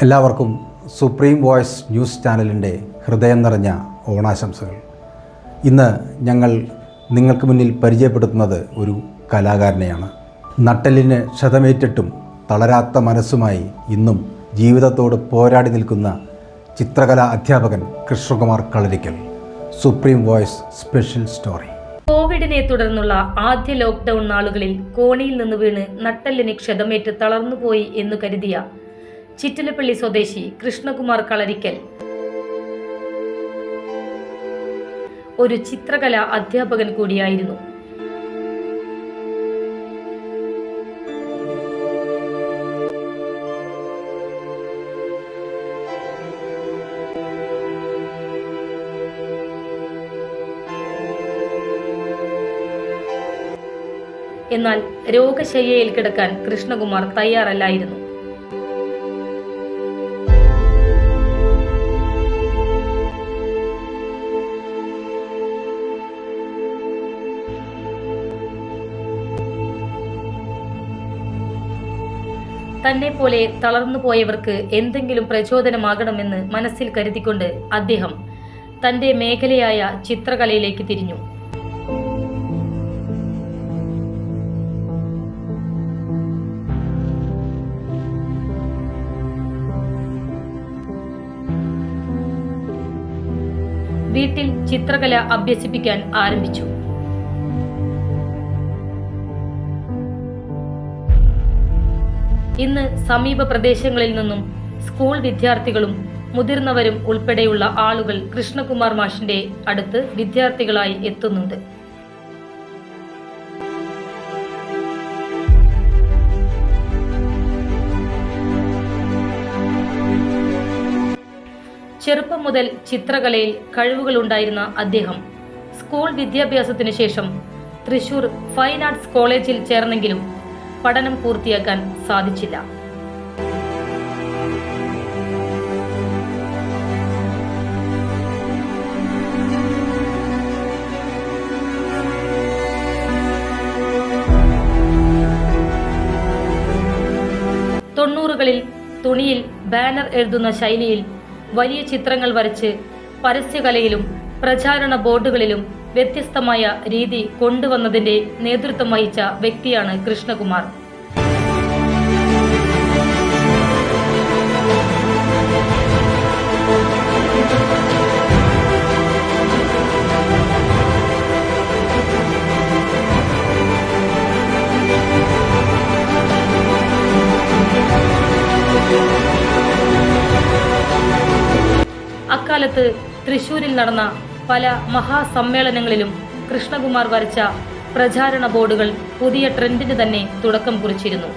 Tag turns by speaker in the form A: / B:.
A: എല്ലാവർക്കും supreme voice news ചാനലിൻ്റെ ഹൃദയം നിറഞ്ഞ ഓണാശംസകൾ. ഇന്ന് ഞങ്ങൾ നിങ്ങൾക്ക് മുന്നിൽ പരിചയപ്പെടുത്തുന്നത് ഒരു കലാകാരനെയാണ്. നട്ടെല്ലിന് ക്ഷതമേറ്റിട്ടും തളരാത്ത മനസ്സുമായി ഇന്നും ജീവിതത്തോട് പോരാടി നിൽക്കുന്ന ചിത്രകലാ അധ്യാപകൻ Krishnakumar Kalarickal. Supreme voice special story.
B: കോവിഡിനെ തുടർന്നുള്ള ആദ്യ ലോക്ക്ഡൌൺ നാളുകളിൽ കോണിയിൽ നിന്ന് വീണ് നട്ടെല്ലിന് ക്ഷതമേറ്റ് തളർന്നുപോയി എന്ന് കരുതിയ ചിറ്റിലപ്പള്ളി സ്വദേശി കൃഷ്ണകുമാർ കളരിക്കൽ ഒരു ചിത്രകലാ അധ്യാപകൻ കൂടിയായിരുന്നു. എന്നാൽ രോഗശയ്യയിൽ കിടക്കാൻ കൃഷ്ണകുമാർ തയ്യാറല്ലായിരുന്നു. തന്നെ പോലെ തളർന്നുപോയവർക്ക് എന്തെങ്കിലും പ്രചോദനമാകണമെന്ന് മനസ്സിൽ കരുതിക്കൊണ്ട് അദ്ദേഹം തന്റെ മേഖലയായ ചിത്രകലയിലേക്ക് തിരിഞ്ഞു. വീട്ടിൽ ചിത്രകല അഭ്യസിപ്പിക്കാൻ ആരംഭിച്ചു. ഇന്ന് സമീപ പ്രദേശങ്ങളിൽ നിന്നും സ്കൂൾ വിദ്യാർത്ഥികളും മുതിർന്നവരും ഉൾപ്പെടെയുള്ള ആളുകൾ കൃഷ്ണകുമാർ മാഷിന്റെ അടുത്ത് വിദ്യാർത്ഥികളായി എത്തുന്നുണ്ട്. ചെറുപ്പം മുതൽ ചിത്രകലയിൽ കഴിവുകളുണ്ടായിരുന്ന അദ്ദേഹം സ്കൂൾ വിദ്യാഭ്യാസത്തിനു ശേഷം തൃശൂർ ഫൈൻ ആർട്സ് കോളേജിൽ ചേർന്നെങ്കിലും പഠനം പൂർത്തിയാക്കാൻ സാധിച്ചില്ല. തൊണ്ണൂറുകളിൽ തുണിയിൽ ബാനർ എഴുതുന്ന ശൈലിയിൽ വലിയ ചിത്രങ്ങൾ വരച്ച് പരസ്യകലയിലും പ്രചാരണ ബോർഡുകളിലും വ്യത്യസ്തമായ രീതി കൊണ്ടുവന്നതിന്റെ നേതൃത്വം വഹിച്ച വ്യക്തിയാണ് കൃഷ്ണകുമാർ. അക്കാലത്ത് തൃശൂരിൽ നടന്ന പല മഹാസമ്മേളനങ്ങളിലും കൃഷ്ണകുമാർ വരച്ച പ്രചാരണ ബോർഡുകൾ പുതിയ ട്രെൻഡിന് തന്നെ തുടക്കം കുറിച്ചിരുന്നു.